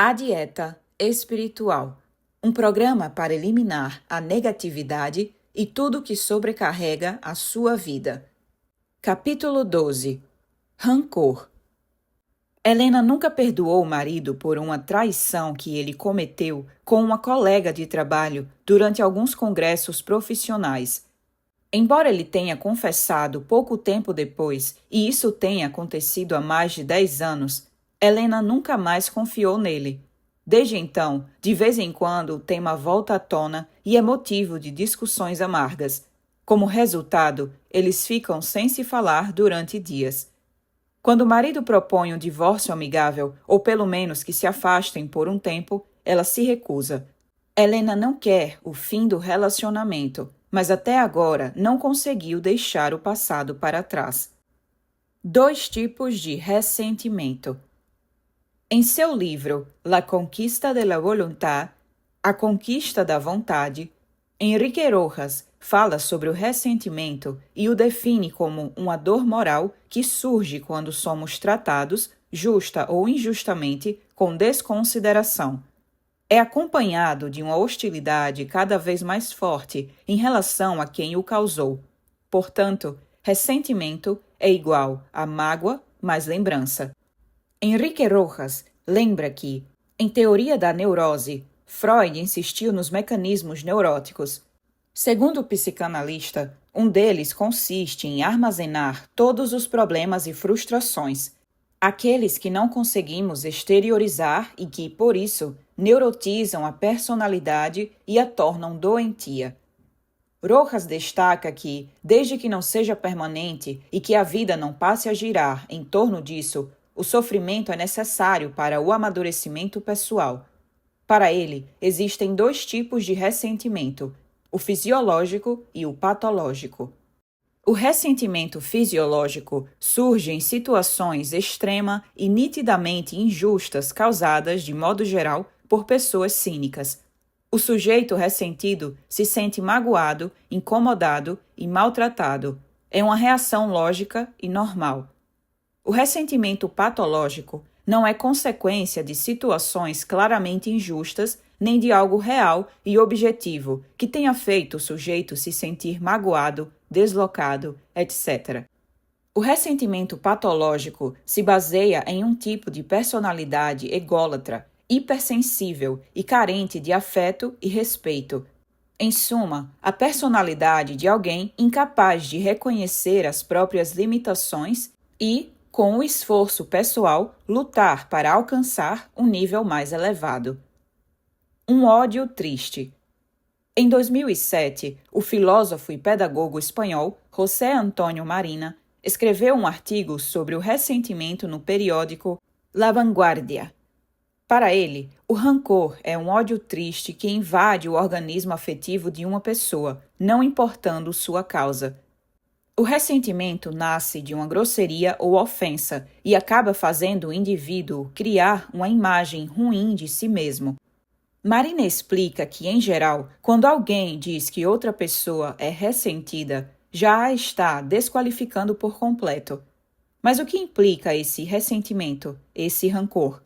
A Dieta Espiritual, um programa para eliminar a negatividade e tudo que sobrecarrega a sua vida. Capítulo 12. Rancor. Helena nunca perdoou o marido por uma traição que ele cometeu com uma colega de trabalho durante alguns congressos profissionais. Embora ele tenha confessado pouco tempo depois, e isso tenha acontecido há mais de 10 anos, Helena nunca mais confiou nele. Desde então, de vez em quando, o tema volta à tona e é motivo de discussões amargas. Como resultado, eles ficam sem se falar durante dias. Quando o marido propõe um divórcio amigável, ou pelo menos que se afastem por um tempo, ela se recusa. Helena não quer o fim do relacionamento, mas até agora não conseguiu deixar o passado para trás. 2 tipos de ressentimento. Em seu livro La Conquista de la Voluntad, A Conquista da Vontade, Enrique Rojas fala sobre o ressentimento e o define como uma dor moral que surge quando somos tratados, justa ou injustamente, com desconsideração. É acompanhado de uma hostilidade cada vez mais forte em relação a quem o causou. Portanto, ressentimento é igual a mágoa mais lembrança. Enrique Rojas lembra que, em Teoria da Neurose, Freud insistiu nos mecanismos neuróticos. Segundo o psicanalista, um deles consiste em armazenar todos os problemas e frustrações, aqueles que não conseguimos exteriorizar e que, por isso, neurotizam a personalidade e a tornam doentia. Rojas destaca que, desde que não seja permanente e que a vida não passe a girar em torno disso, o sofrimento é necessário para o amadurecimento pessoal. Para ele, existem 2 tipos de ressentimento, o fisiológico e o patológico. O ressentimento fisiológico surge em situações extrema e nitidamente injustas causadas, de modo geral, por pessoas cínicas. O sujeito ressentido se sente magoado, incomodado e maltratado. É uma reação lógica e normal. O ressentimento patológico não é consequência de situações claramente injustas, nem de algo real e objetivo que tenha feito o sujeito se sentir magoado, deslocado, etc. O ressentimento patológico se baseia em um tipo de personalidade ególatra, hipersensível e carente de afeto e respeito. Em suma, a personalidade de alguém incapaz de reconhecer as próprias limitações e, com o esforço pessoal, lutar para alcançar um nível mais elevado. Um ódio triste. Em 2007, o filósofo e pedagogo espanhol José Antonio Marina escreveu um artigo sobre o ressentimento no periódico La Vanguardia. Para ele, o rancor é um ódio triste que invade o organismo afetivo de uma pessoa, não importando sua causa. O ressentimento nasce de uma grosseria ou ofensa e acaba fazendo o indivíduo criar uma imagem ruim de si mesmo. Marina explica que, em geral, quando alguém diz que outra pessoa é ressentida, já a está desqualificando por completo. Mas o que implica esse ressentimento, esse rancor?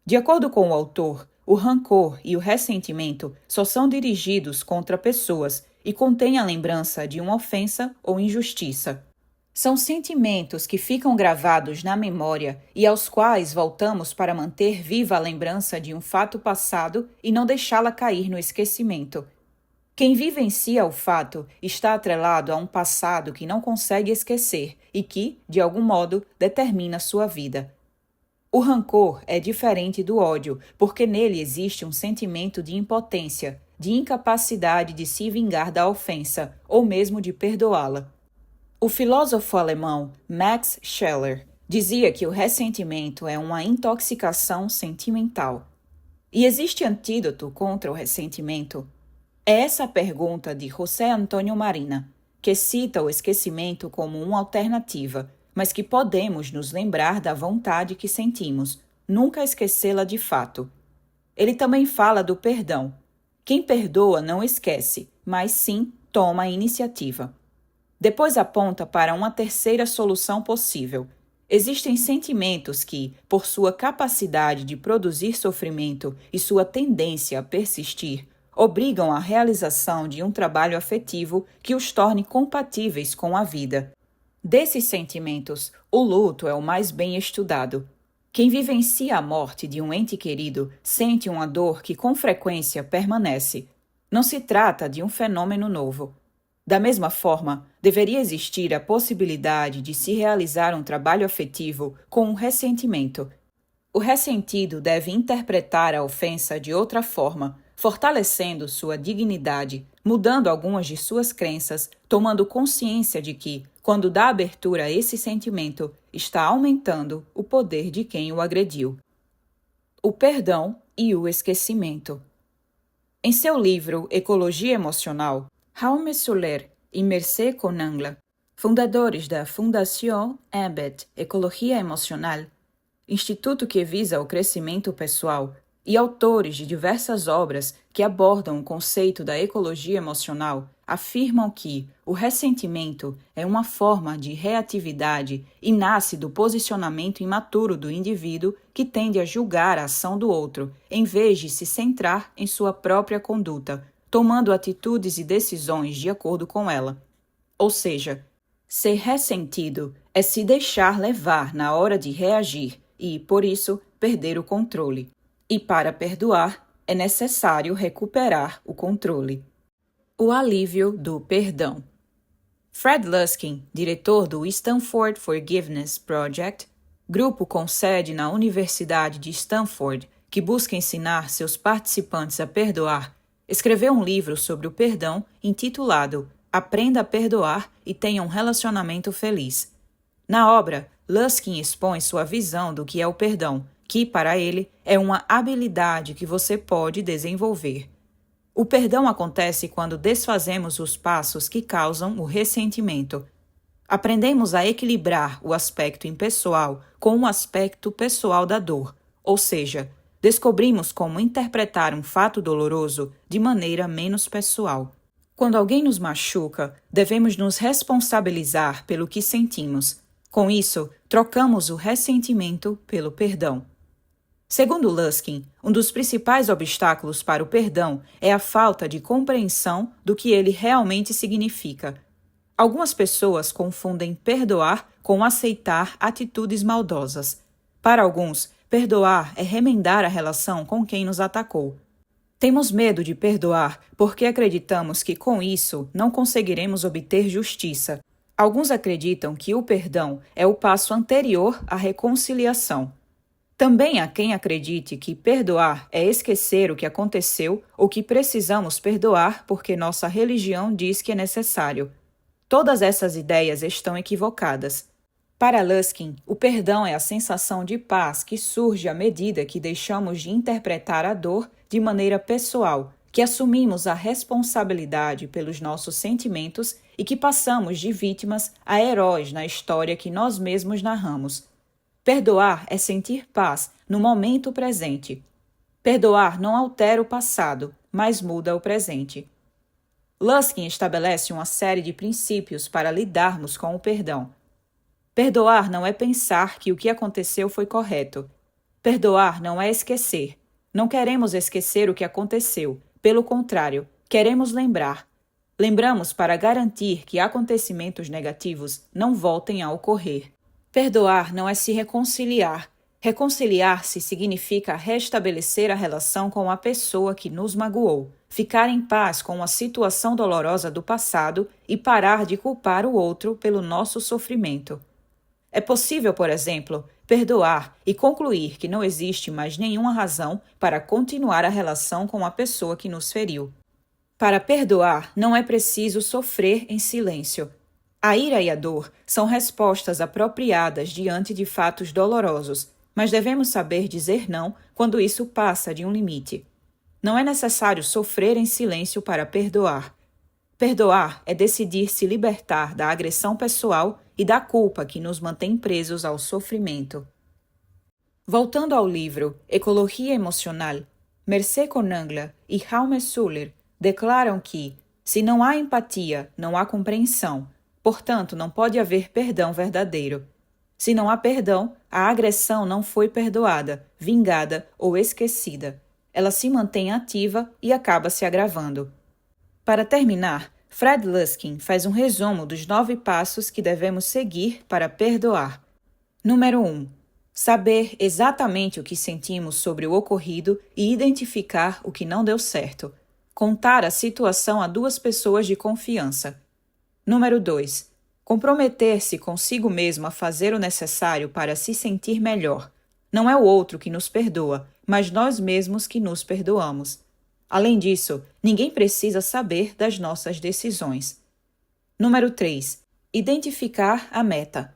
De acordo com o autor, o rancor e o ressentimento só são dirigidos contra pessoas e contêm a lembrança de uma ofensa ou injustiça. São sentimentos que ficam gravados na memória e aos quais voltamos para manter viva a lembrança de um fato passado e não deixá-la cair no esquecimento. Quem vivencia o fato está atrelado a um passado que não consegue esquecer e que, de algum modo, determina sua vida. O rancor é diferente do ódio, porque nele existe um sentimento de impotência, de incapacidade de se vingar da ofensa, ou mesmo de perdoá-la. O filósofo alemão Max Scheler dizia que o ressentimento é uma intoxicação sentimental. E existe antídoto contra o ressentimento? É essa a pergunta de José Antonio Marina, que cita o esquecimento como uma alternativa, mas que podemos nos lembrar da vontade que sentimos, nunca esquecê-la de fato. Ele também fala do perdão. Quem perdoa não esquece, mas sim toma a iniciativa. Depois aponta para uma terceira solução possível. Existem sentimentos que, por sua capacidade de produzir sofrimento e sua tendência a persistir, obrigam à realização de um trabalho afetivo que os torne compatíveis com a vida. Desses sentimentos, o luto é o mais bem estudado. Quem vivencia a morte de um ente querido sente uma dor que com frequência permanece. Não se trata de um fenômeno novo. Da mesma forma, deveria existir a possibilidade de se realizar um trabalho afetivo com um ressentimento. O ressentido deve interpretar a ofensa de outra forma, fortalecendo sua dignidade, mudando algumas de suas crenças, tomando consciência de que, quando dá abertura a esse sentimento, está aumentando o poder de quem o agrediu. O perdão e o esquecimento. Em seu livro Ecologia Emocional, Jaume Soler e Mercè Conangla, fundadores da Fundación EBET Ecologia Emocional, instituto que visa o crescimento pessoal, e autores de diversas obras que abordam o conceito da ecologia emocional, afirmam que o ressentimento é uma forma de reatividade e nasce do posicionamento imaturo do indivíduo que tende a julgar a ação do outro, em vez de se centrar em sua própria conduta, tomando atitudes e decisões de acordo com ela. Ou seja, ser ressentido é se deixar levar na hora de reagir e, por isso, perder o controle. E para perdoar, é necessário recuperar o controle. O alívio do perdão. Fred Luskin, diretor do Stanford Forgiveness Project, grupo com sede na Universidade de Stanford, que busca ensinar seus participantes a perdoar, escreveu um livro sobre o perdão intitulado Aprenda a Perdoar e Tenha um Relacionamento Feliz. Na obra, Luskin expõe sua visão do que é o perdão, que, para ele, é uma habilidade que você pode desenvolver. O perdão acontece quando desfazemos os passos que causam o ressentimento. Aprendemos a equilibrar o aspecto impessoal com o aspecto pessoal da dor, ou seja, descobrimos como interpretar um fato doloroso de maneira menos pessoal. Quando alguém nos machuca, devemos nos responsabilizar pelo que sentimos. Com isso, trocamos o ressentimento pelo perdão. Segundo Luskin, um dos principais obstáculos para o perdão é a falta de compreensão do que ele realmente significa. Algumas pessoas confundem perdoar com aceitar atitudes maldosas. Para alguns, perdoar é remendar a relação com quem nos atacou. Temos medo de perdoar porque acreditamos que com isso não conseguiremos obter justiça. Alguns acreditam que o perdão é o passo anterior à reconciliação. Também há quem acredite que perdoar é esquecer o que aconteceu ou que precisamos perdoar porque nossa religião diz que é necessário. Todas essas ideias estão equivocadas. Para Luskin, o perdão é a sensação de paz que surge à medida que deixamos de interpretar a dor de maneira pessoal, que assumimos a responsabilidade pelos nossos sentimentos e que passamos de vítimas a heróis na história que nós mesmos narramos. Perdoar é sentir paz no momento presente. Perdoar não altera o passado, mas muda o presente. Luskin estabelece uma série de princípios para lidarmos com o perdão. Perdoar não é pensar que o que aconteceu foi correto. Perdoar não é esquecer. Não queremos esquecer o que aconteceu. Pelo contrário, queremos lembrar. Lembramos para garantir que acontecimentos negativos não voltem a ocorrer. Perdoar não é se reconciliar. Reconciliar-se significa restabelecer a relação com a pessoa que nos magoou, ficar em paz com a situação dolorosa do passado e parar de culpar o outro pelo nosso sofrimento. É possível, por exemplo, perdoar e concluir que não existe mais nenhuma razão para continuar a relação com a pessoa que nos feriu. Para perdoar, não é preciso sofrer em silêncio. A ira e a dor são respostas apropriadas diante de fatos dolorosos, mas devemos saber dizer não quando isso passa de um limite. Não é necessário sofrer em silêncio para perdoar. Perdoar é decidir se libertar da agressão pessoal e da culpa que nos mantém presos ao sofrimento. Voltando ao livro Ecologia Emocional, Mercè Conangla e Jaume Soler declaram que, se não há empatia, não há compreensão. Portanto, não pode haver perdão verdadeiro. Se não há perdão, a agressão não foi perdoada, vingada ou esquecida. Ela se mantém ativa e acaba se agravando. Para terminar, Fred Luskin faz um resumo dos 9 passos que devemos seguir para perdoar. Número 1. Saber exatamente o que sentimos sobre o ocorrido e identificar o que não deu certo. Contar a situação a 2 pessoas de confiança. Número 2. Comprometer-se consigo mesmo a fazer o necessário para se sentir melhor. Não é o outro que nos perdoa, mas nós mesmos que nos perdoamos. Além disso, ninguém precisa saber das nossas decisões. Número 3. Identificar a meta.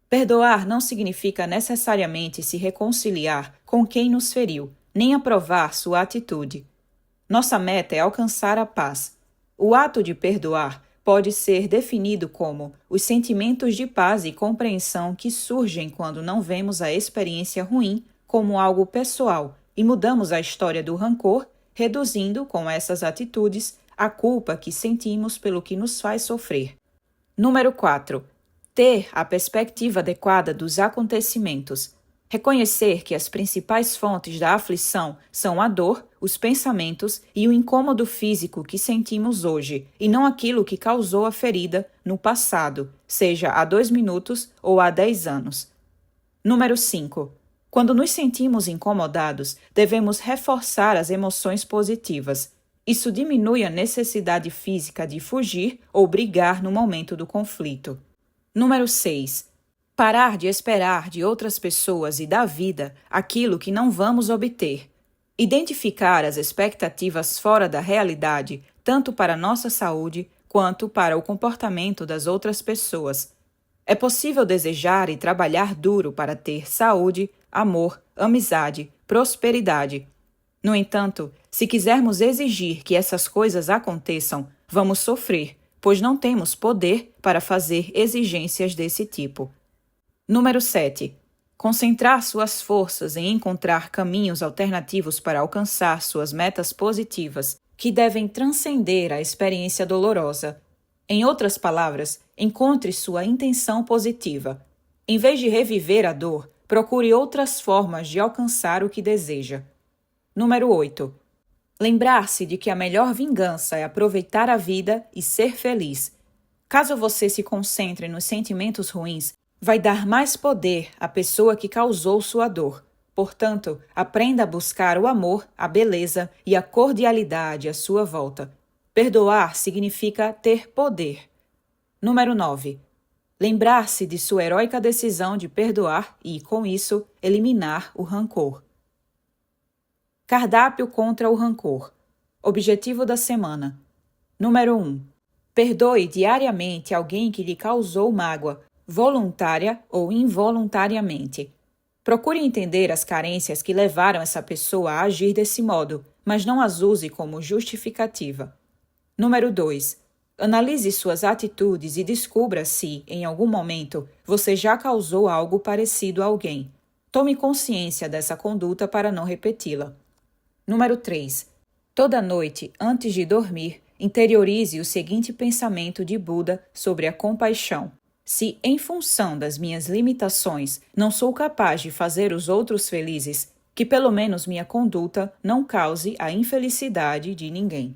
Perdoar não significa necessariamente se reconciliar com quem nos feriu, nem aprovar sua atitude. Nossa meta é alcançar a paz. O ato de perdoar pode ser definido como os sentimentos de paz e compreensão que surgem quando não vemos a experiência ruim como algo pessoal e mudamos a história do rancor, reduzindo, com essas atitudes, a culpa que sentimos pelo que nos faz sofrer. Número 4. Ter a perspectiva adequada dos acontecimentos. Reconhecer que as principais fontes da aflição são a dor, os pensamentos e o incômodo físico que sentimos hoje, e não aquilo que causou a ferida no passado, seja há 2 minutos ou há 10 anos. Número 5. Quando nos sentimos incomodados, devemos reforçar as emoções positivas. Isso diminui a necessidade física de fugir ou brigar no momento do conflito. Número 6. Parar de esperar de outras pessoas e da vida aquilo que não vamos obter. Identificar as expectativas fora da realidade, tanto para a nossa saúde quanto para o comportamento das outras pessoas. É possível desejar e trabalhar duro para ter saúde, amor, amizade, prosperidade. No entanto, se quisermos exigir que essas coisas aconteçam, vamos sofrer, pois não temos poder para fazer exigências desse tipo. Número 7. Concentrar suas forças em encontrar caminhos alternativos para alcançar suas metas positivas, que devem transcender a experiência dolorosa. Em outras palavras, encontre sua intenção positiva. Em vez de reviver a dor, procure outras formas de alcançar o que deseja. Número 8. Lembrar-se de que a melhor vingança é aproveitar a vida e ser feliz. Caso você se concentre nos sentimentos ruins, vai dar mais poder à pessoa que causou sua dor. Portanto, aprenda a buscar o amor, a beleza e a cordialidade à sua volta. Perdoar significa ter poder. Número 9. Lembrar-se de sua heróica decisão de perdoar e, com isso, eliminar o rancor. Cardápio contra o rancor. Objetivo da semana. Número 1. Perdoe diariamente alguém que lhe causou mágoa, voluntária ou involuntariamente. Procure entender as carências que levaram essa pessoa a agir desse modo, mas não as use como justificativa. Número 2. Analise suas atitudes e descubra se, em algum momento, você já causou algo parecido a alguém. Tome consciência dessa conduta para não repeti-la. Número 3. Toda noite, antes de dormir, interiorize o seguinte pensamento de Buda sobre a compaixão. Se, em função das minhas limitações, não sou capaz de fazer os outros felizes, que pelo menos minha conduta não cause a infelicidade de ninguém.